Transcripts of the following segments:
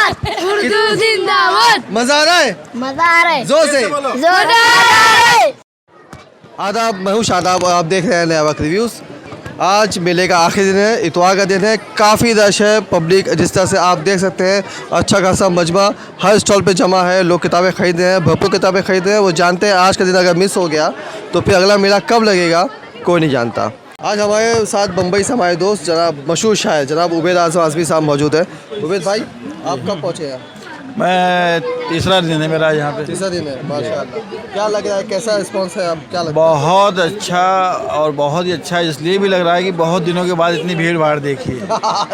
जिंदाबाद, उर्दू जिंदाबाद। मजा आ रहा है? मजा आ रहा है, जोर से। जोरदार। आदाब, मैं हूँ शादाब और आप देख रहे हैं नया वक्त रिव्यूज़। आज मेले का आखिरी दिन है, इतवार का दिन है, काफ़ी रश है, पब्लिक जिस तरह से आप देख सकते हैं अच्छा खासा मजमा हर स्टॉल पे जमा है। लोग किताबें खरीद रहे हैं, भरपूर किताबें खरीद रहे हैं। वो जानते हैं आज का दिन अगर मिस हो गया तो फिर अगला मेला कब लगेगा कोई नहीं जानता। आज हमारे साथ बम्बई से हमारे दोस्त जनाब मशहूर शायर जनाब उबैद आज़म आज़मी साहब मौजूद है। उबैद भाई, आप कब पहुँचे हैं? मैं तीसरा दिन है मेरा यहाँ पे। तीसरा दिन है, माशाल्लाह। क्या लग रहा है, कैसा रिस्पॉन्स है? आप क्या लगता है? बहुत अच्छा और बहुत ही अच्छा है, इसलिए भी लग रहा है कि बहुत दिनों के बाद इतनी भीड़ भाड़ देखी है।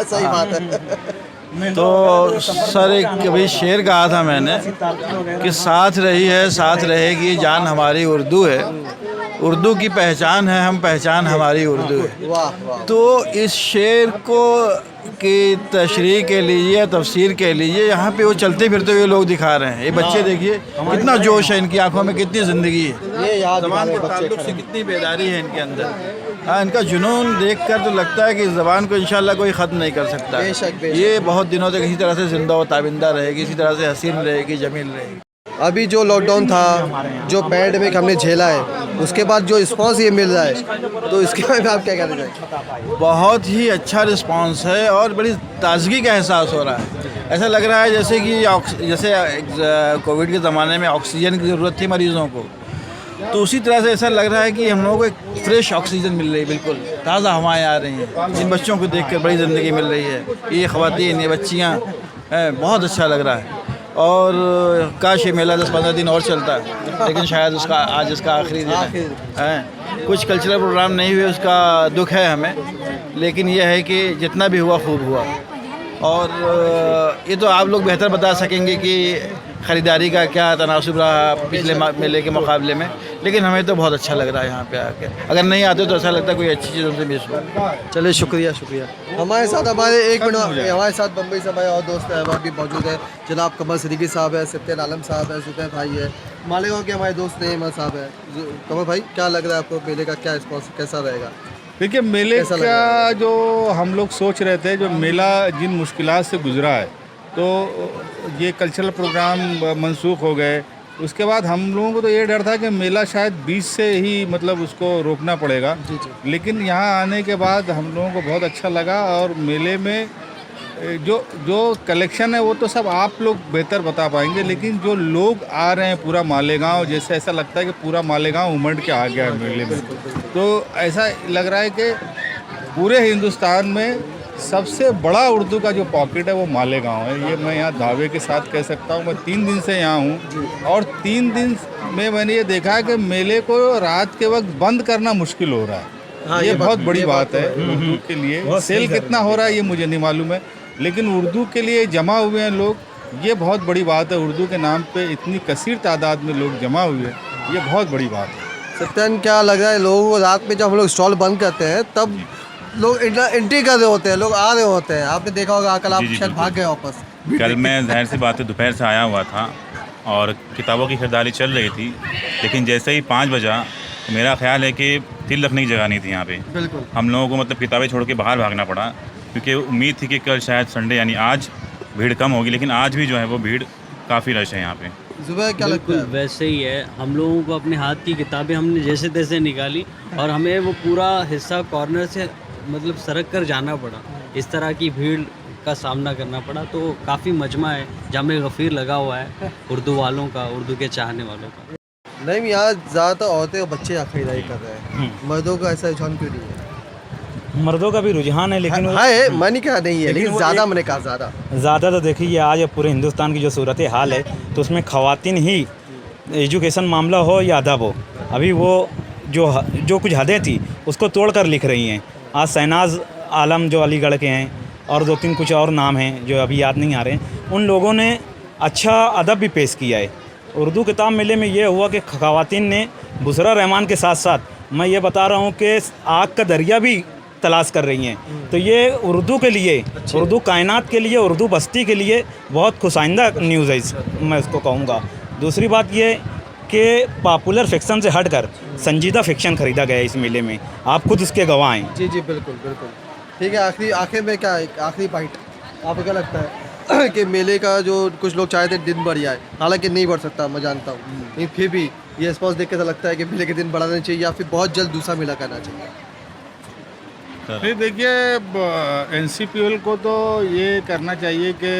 सही बात है। तो सर एक कभी शेर कहा था मैंने कि साथ रही है साथ रहेगी जान हमारी उर्दू है, उर्दू की पहचान है हम, पहचान हमारी उर्दू है। वाह वाह। तो इस शेर को की तशरीह के लिए, तफसीर के लिए यहाँ पे वो चलते फिरते हुए लोग दिखा रहे हैं। ये बच्चे देखिए कितना जोश है इनकी आंखों में, कितनी ज़िंदगी है, ये याद ज़बान के ताल्लुक से कितनी बेदारी है इनके अंदर। हाँ, इनका जुनून देखकर तो लगता है कि इस ज़बान को इंशाल्लाह कोई ख़त्म नहीं कर सकता। बेशक। ये बहुत दिनों तक इसी तरह से ज़िंदा व ताबिंदा रहेगी, इसी तरह से हसीन रहेगी, जमील रहेगी। अभी जो लॉकडाउन था, जो पैंडेमिक हमने झेला है, उसके बाद जो रिस्पांस ये मिल रहा है, तो इसके बारे में आप क्या कहना चाहेंगे? बहुत ही अच्छा रिस्पांस है और बड़ी ताजगी का एहसास हो रहा है। ऐसा लग रहा है जैसे कि जैसे कोविड के ज़माने में ऑक्सीजन की ज़रूरत थी मरीज़ों को, तो उसी तरह से ऐसा लग रहा है कि हम लोगों को एक फ्रेश ऑक्सीजन मिल रही है, बिल्कुल ताज़ा हवाएं आ रही हैं। इन बच्चों को देखकर बड़ी ज़िंदगी मिल रही है, ये ख़वातीन, ये बच्चियाँ, बहुत अच्छा लग रहा है। और काश ये मेला 10-15 दिन और चलता है, लेकिन शायद उसका आज इसका आखिरी दिन है। कुछ कल्चरल प्रोग्राम नहीं हुए, उसका दुख है हमें, लेकिन यह है कि जितना भी हुआ खूब हुआ। और ये तो आप लोग बेहतर बता सकेंगे कि ख़रीदारी का क्या तनासुब रहा पिछले मेले के मुकाबले में, लेकिन हमें तो बहुत अच्छा लग रहा है यहाँ पे आके। अगर नहीं आते तो ऐसा लगता है कोई अच्छी चीज़ हमसे मिस हो। चलिए, शुक्रिया शुक्रिया। हमारे साथ हमारे साथ बम्बई से हमारे और दोस्त अहबाब भी मौजूद है। जनाब कमर सिद्दीकी साहब है, सिफ्तैन आलम साहब है, जुबैर भाई है, मालेगांव के हमारे दोस्त नईम साहब है। कमर भाई, क्या लग रहा है आपको, मेले का क्या रिस्पॉन्स कैसा रहेगा? देखिए, मेले का जो हम लोग सोच रहे थे, जो मेला जिन मुश्किलात से गुजरा है, तो ये कल्चरल प्रोग्राम मनसूख हो गए। उसके बाद हम लोगों को तो ये डर था कि मेला शायद 20 से ही मतलब उसको रोकना पड़ेगा, लेकिन यहाँ आने के बाद हम लोगों को बहुत अच्छा लगा। और मेले में जो कलेक्शन है वो तो सब आप लोग बेहतर बता पाएंगे, लेकिन जो लोग आ रहे हैं पूरा मालेगांव, जैसे ऐसा लगता है कि पूरा मालेगांव उमड़ के आ गया है मेले में। तो ऐसा लग रहा है कि पूरे हिंदुस्तान में सबसे बड़ा उर्दू का जो पॉकेट है वो मालेगांव है। ये मैं यहाँ दावे के साथ कह सकता हूँ। मैं 3 दिन से यहाँ हूँ और 3 दिन में मैंने ये देखा है कि मेले को रात के वक्त बंद करना मुश्किल हो रहा है। हाँ, ये बहुत बड़ी बात है उर्दू के लिए। सेल कितना हो रहा है ये मुझे नहीं मालूम है, लेकिन उर्दू के लिए जमा हुए हैं लोग, ये बहुत बड़ी बात है। उर्दू के नाम पे इतनी कसीर तादाद में लोग जमा हुए हैं, ये बहुत बड़ी बात है। सत्यन, क्या लग रहा है लोगों को रात में जब हम लोग स्टॉल बंद करते हैं तब लोग एंट्री कर रहे होते हैं, लोग आ रहे होते हैं? आपने देखा होगा, कल आप शायद भाग गए वापस। कल मैं ज़ाहिर सी बात है दोपहर से आया हुआ था और किताबों की खरीदारी चल रही थी, लेकिन जैसे ही 5 बजा तो मेरा ख्याल है कि तिल रखने की जगह नहीं थी यहाँ पे। बिल्कुल। हम लोगों को मतलब किताबें छोड़ के बाहर भागना पड़ा, क्योंकि उम्मीद थी कि कल शायद संडे यानी आज भीड़ कम होगी, लेकिन आज भी जो है वो भीड़ काफ़ी रश है यहाँ पे। जुबैर, क्या लगता है? वैसे ही है, हम लोगों को अपने हाथ की किताबें हमने जैसे तैसे निकाली और हमें वो पूरा हिस्सा कॉर्नर से मतलब सरक कर जाना पड़ा। इस तरह की भीड़ का सामना करना पड़ा। तो काफ़ी मजमा है, जामे गफ़ीर लगा हुआ है उर्दू वालों का, उर्दू के चाहने वालों का। नहीं, यहाँ ज़्यादातर औरतें और बच्चे खरीदारी कर रहे हैं, मर्दों का ऐसा रुझान क्यों नहीं है? मर्दों का भी रुझान है, लेकिन है, मैं नहीं कहा नहीं है, लेकिन ज़्यादा मैंने कहा ज़्यादा तो देखिए आज पूरे हिंदुस्तान की जो सूरत हाल है, तो उसमें ख़वातीन ही एजुकेशन मामला हो या अदब हो, अभी वो जो कुछ हदें थी उसको तोड़ कर लिख रही हैं। आज शहनाज आलम जो अलीगढ़ के हैं और 2-3 कुछ और नाम हैं जो अभी याद नहीं आ रहे हैं, उन लोगों ने अच्छा अदब भी पेश किया है। उर्दू किताब मेले में ये हुआ कि ख़वातीन ने बुसरा रहमान के साथ साथ मैं ये बता रहा हूँ कि आग का दरिया भी तलाश कर रही हैं। तो ये उर्दू के लिए, उर्दू कायनात के लिए, उर्दू बस्ती के लिए बहुत खुशाइंदा न्यूज़ है, मैं इसको कहूँगा। दूसरी बात ये कि पॉपुलर फिक्शन से हटकर संजीदा फिक्शन खरीदा गया है इस मेले में, आप खुद इसके गवाह हैं। जी जी, बिल्कुल बिल्कुल। ठीक है, आखिर में क्या, आखिरी पॉइंट आपको क्या लगता है? कि मेले का जो कुछ लोग चाहते हैं दिन बढ़ जाए, हालांकि नहीं बढ़ सकता, मैं जानता हूँ, लेकिन फिर भी ये रिस्पॉन्स देख के ऐसा लगता है कि मेले के दिन बढ़ाना चाहिए या फिर बहुत जल्द दूसरा मेला करना चाहिए। नहीं, देखिए एनसीपीएल को तो ये करना चाहिए कि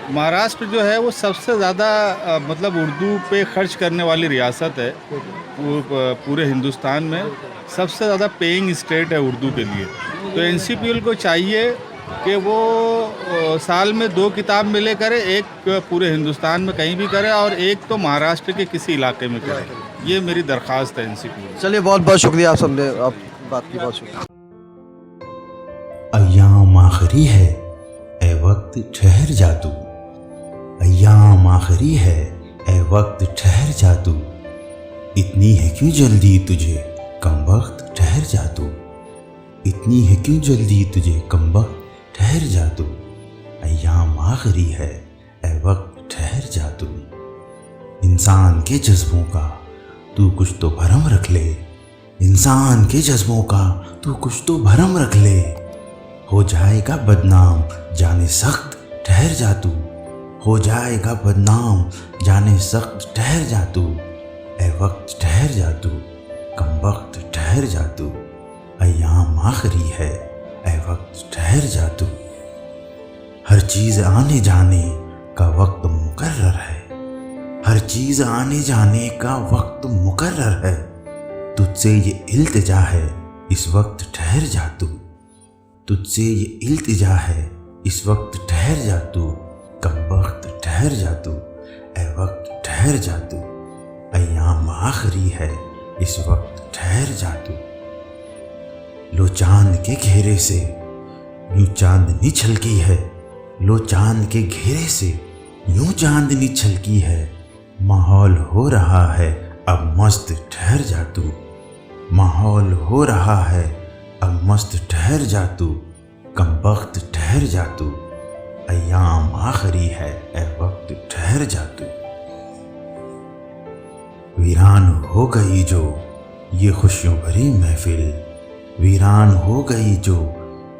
महाराष्ट्र जो है वो सबसे ज़्यादा मतलब उर्दू पे खर्च करने वाली रियासत है पूरे हिंदुस्तान में। सबसे ज़्यादा पेइंग स्टेट है उर्दू के लिए। तो एनसीपीएल को चाहिए कि वो साल में 2 किताब मेले करे, एक पूरे हिंदुस्तान में कहीं भी करे और एक तो महाराष्ट्र के किसी इलाके में करे। ये मेरी दरख्वास्त है एनसीपीएल। चलिए, बहुत बहुत शुक्रिया, आप सबने आप बात की, बहुत शुक्रिया। अय्याम आखिरी है ए वक्त ठहर जा तू, अय्याम आखिरी है ए वक्त ठहर जा तू, इतनी है क्यों जल्दी तुझे कमबख्त ठहर जा तू, इतनी है क्यों जल्दी तुझे कमबख्त ठहर जा तू, अय्याम आखिरी है ए वक्त ठहर जा तू। इंसान के जज्बों का तू कुछ तो भरम रख ले, इंसान के जज्बों का तू कुछ तो भरम रख ले, हो जाएगा बदनाम जाने सख्त ठहर जा तू, हो जाएगा बदनाम जाने सख्त ठहर जा तू, ए वक्त ठहर जा तू, कमबख्त ठहर जा तू, अय्याम आखिरी है ए वक्त ठहर जा तू। हर चीज़ आने जाने का वक्त मुकर्रर है, हर चीज़ आने जाने का वक्त मुकर्रर है, तुझसे ये इल्तिजा है इस वक्त ठहर जा तू, तुझसे ये इल्तिजा है इस वक्त ठहर जा तू, कमबख्त ठहर जा तू, ए वक्त ठहर जा तू, अय्याम आखिरी है इस वक्त ठहर जा तू। लो चांद के घेरे से यूं चांदनी छलकी है, लो चांद के घेरे से यूं चांदनी छलकी है, माहौल हो रहा है अब मस्त ठहर जा तू, माहौल हो रहा है अब मस्त ठहर जा तू, कमबख्त ठहर जा तू, अय्याम आखिरी है ए वक्त ठहर जा तू। वीरान हो गई जो ये खुशियों भरी महफिल, वीरान हो गई जो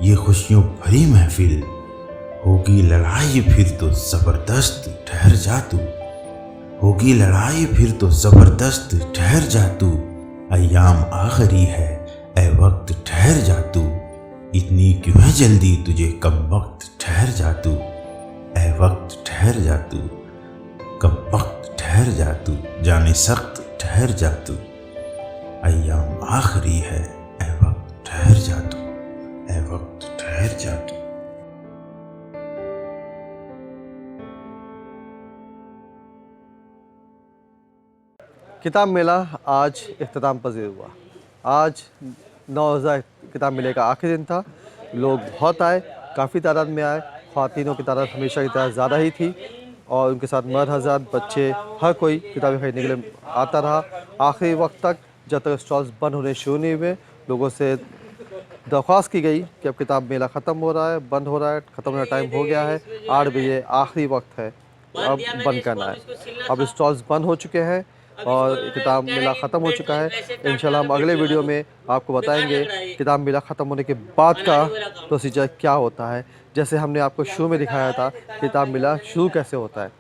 ये खुशियों भरी महफिल, होगी लड़ाई फिर तो ज़बरदस्त ठहर जा तू, होगी लड़ाई फिर तो ज़बरदस्त ठहर जा तू, अय्याम आखिरी है ए वक्त ठहर जा तू, इतनी क्यों है जल्दी तुझे कमबख्त ठहर जा तू, ए वक्त ठहर जा तू, कमबख्त ठहर जा तू, जाने सख्त ठहर जा तू, अय्याम आखिरी है ए वक्त ठहर जा तू, ए वक्त ठहर जा तू। किताब मेला आज इख्तिताम पजीर हुआ। आज 9 किताब मेले का आखिरी दिन था। लोग बहुत आए, काफ़ी तादाद में आए। ख़वातीनों की तादाद हमेशा की तरह ज़्यादा ही थी और उनके साथ मर्द हज़रात, बच्चे, हर कोई किताबें खरीदने के लिए आता रहा आखिरी वक्त तक, जब तक स्टॉल्स बंद होने शुरू नहीं हुए। लोगों से दरख्वास्त की गई कि अब किताब मेला ख़त्म हो रहा है, बंद हो रहा है, ख़त्म होने का टाइम हो गया है, 8 बजे आखिरी वक्त है, अब बंद करना है। अब स्टॉल्स बंद हो चुके हैं और किताब मेला ख़त्म हो चुका है। इंशाल्लाह हम अगले वीडियो में आपको बताएंगे किताब मेला ख़त्म होने के बाद का प्रोसीजर क्या होता है। जैसे हमने आपको शुरू में दिखाया था किताब मेला शुरू कैसे होता है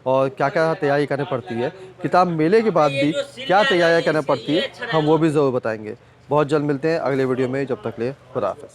और क्या क्या तैयारी करनी पड़ती है, किताब मेले के बाद भी क्या तैयारियाँ करनी पड़ती है, हम वो भी ज़रूर बताएँगे। बहुत जल्द मिलते हैं अगले वीडियो में, जब तक ले खुदा हाफ़िज़।